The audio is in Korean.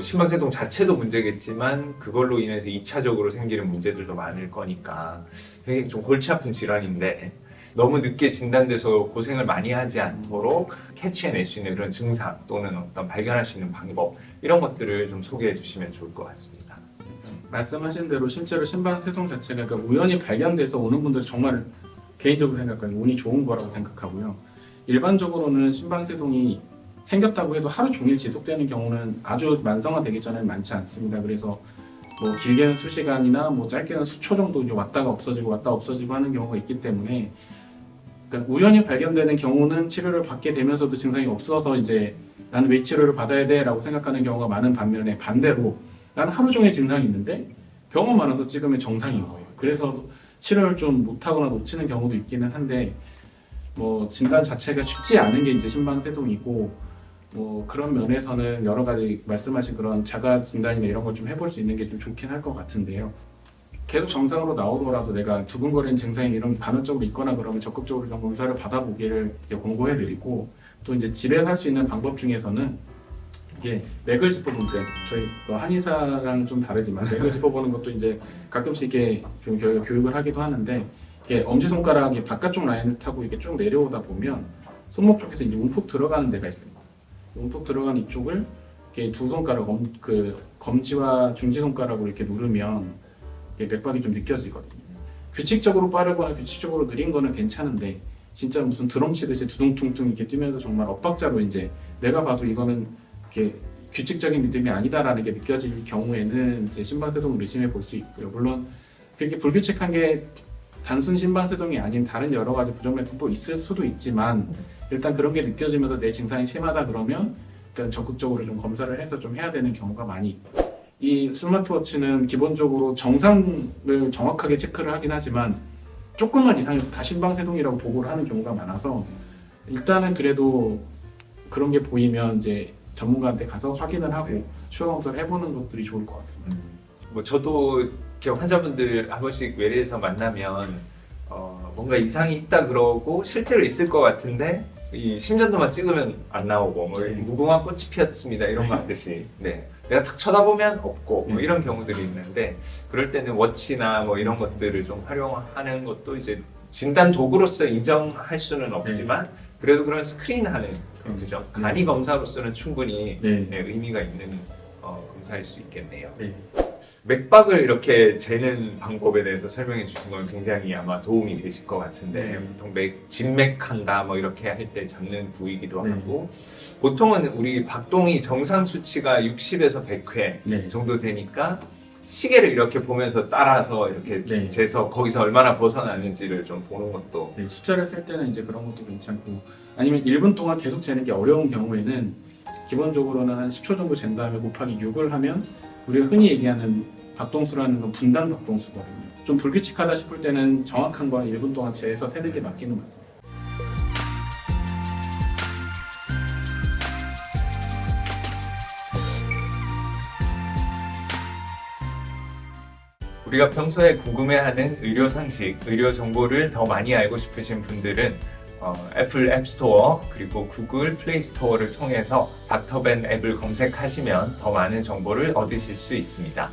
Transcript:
심방세동 자체도 문제겠지만 그걸로 인해서 2차적으로 생기는 문제들도 많을 거니까 굉장히 좀 골치 아픈 질환인데 너무 늦게 진단돼서 고생을 많이 하지 않도록 캐치해낼 수 있는 그런 증상 또는 어떤 발견할 수 있는 방법 이런 것들을 좀 소개해 주시면 좋을 것 같습니다. 말씀하신 대로 실제로 심방세동 자체가 그러니까 우연히 발견돼서 오는 분들 정말 개인적으로 생각하면 운이 좋은 거라고 생각하고요. 일반적으로는 심방세동이 생겼다고 해도 하루 종일 지속되는 경우는 아주 만성화되기 전에는 많지 않습니다. 그래서 뭐 길게는 수시간이나 뭐 짧게는 수초 정도 이제 왔다가 없어지고 하는 경우가 있기 때문에 그러니까 우연히 발견되는 경우는 치료를 받게 되면서도 증상이 없어서 이제 나는 왜 치료를 받아야 돼? 라고 생각하는 경우가 많은 반면에 반대로 나는 하루 종일 증상이 있는데 병원 와서 찍으면 정상인 거예요. 그래서 치료를 좀 못하거나 놓치는 경우도 있기는 한데 뭐 진단 자체가 쉽지 않은 게 이제 심방세동이고 뭐 그런 면에서는 여러 가지 말씀하신 그런 자가 진단이나 이런 걸 좀 해볼 수 있는 게 좀 좋긴 할 것 같은데요. 계속 정상으로 나오더라도 내가 두근거리는 증상이 이런 간헐적으로 있거나 그러면 적극적으로 좀 검사를 받아보기를 이제 권고해드리고 또 이제 집에서 할 수 있는 방법 중에서는 이게 맥을 짚어보는 저희 한의사랑 좀 다르지만 맥을 짚어보는 것도 이제 가끔씩 이렇게 좀 교육을 하기도 하는데 이게 엄지손가락이 바깥쪽 라인을 타고 이렇게 쭉 내려오다 보면 손목 쪽에서 이제 움푹 들어가는 데가 있습니다. 움푹 들어간 이쪽을 이렇게 두 손가락 검지와 중지 손가락으로 이렇게 누르면 이렇게 맥박이 좀 느껴지거든요. 규칙적으로 빠르거나 규칙적으로 느린 거는 괜찮은데 진짜 무슨 드럼 치듯이 두둥퉁퉁 이렇게 뛰면서 정말 엇박자로 이제 내가 봐도 이거는 이렇게 규칙적인 리듬이 아니다라는 게 느껴질 경우에는 이제 심방세동을 의심해 볼 수 있고요. 물론 그렇게 불규칙한 게 단순 심방세동이 아닌 다른 여러 가지 부정맥도 있을 수도 있지만 일단 그런 게 느껴지면서 내 증상이 심하다 그러면 일단 적극적으로 좀 검사를 해서 좀 해야 되는 경우가 많이 있고 이 스마트워치는 기본적으로 정상을 정확하게 체크를 하긴 하지만 조금만 이상해도 다 심방세동이라고 보고를 하는 경우가 많아서 일단은 그래도 그런 게 보이면 이제 전문가한테 가서 확인을 하고 추가 검사를 해보는 것들이 좋을 것 같습니다. 뭐 저도 이렇게 환자분들 한 번씩 외래에서 만나면 뭔가 이상이 있다 그러고 실제로 있을 것 같은데 이 심전도만 찍으면 안 나오고 뭐 무궁화 꽃이 피었습니다 이런 거 하듯이 내가 딱 쳐다보면 없고 뭐 이런 경우들이 있는데 그럴 때는 워치나 뭐 이런 것들을 좀 활용하는 것도 이제 진단 도구로서 인정할 수는 없지만 그래도 그런 스크린하는 그죠? 간이 검사로서는 충분히 의미가 있는 검사일 수 있겠네요. 맥박을 이렇게 재는 방법에 대해서 설명해 주신 건 굉장히 아마 도움이 되실 것 같은데 보통 진맥한다 뭐 이렇게 할 때 잡는 부위이기도 하고 보통은 우리 박동이 정상 수치가 60에서 100회 정도 되니까 시계를 이렇게 보면서 따라서 이렇게 재서 거기서 얼마나 벗어나는지를 좀 보는 것도 숫자를 쓸 때는 이제 그런 것도 괜찮고 아니면 1분 동안 계속 재는 게 어려운 경우에는 기본적으로는 한 10초 정도 잰 다음에 곱하기 6을 하면 우리가 흔히 얘기하는 박동수라는 건 분당 박동수거든요. 좀 불규칙하다 싶을 때는 정확한 건 1분 동안 재서 세는 게 맞기는 맞습니다. 우리가 평소에 궁금해하는 의료 상식, 의료 정보를 더 많이 알고 싶으신 분들은 애플 앱스토어 그리고 구글 플레이스토어를 통해서 닥터벤 앱을 검색하시면 더 많은 정보를 얻으실 수 있습니다.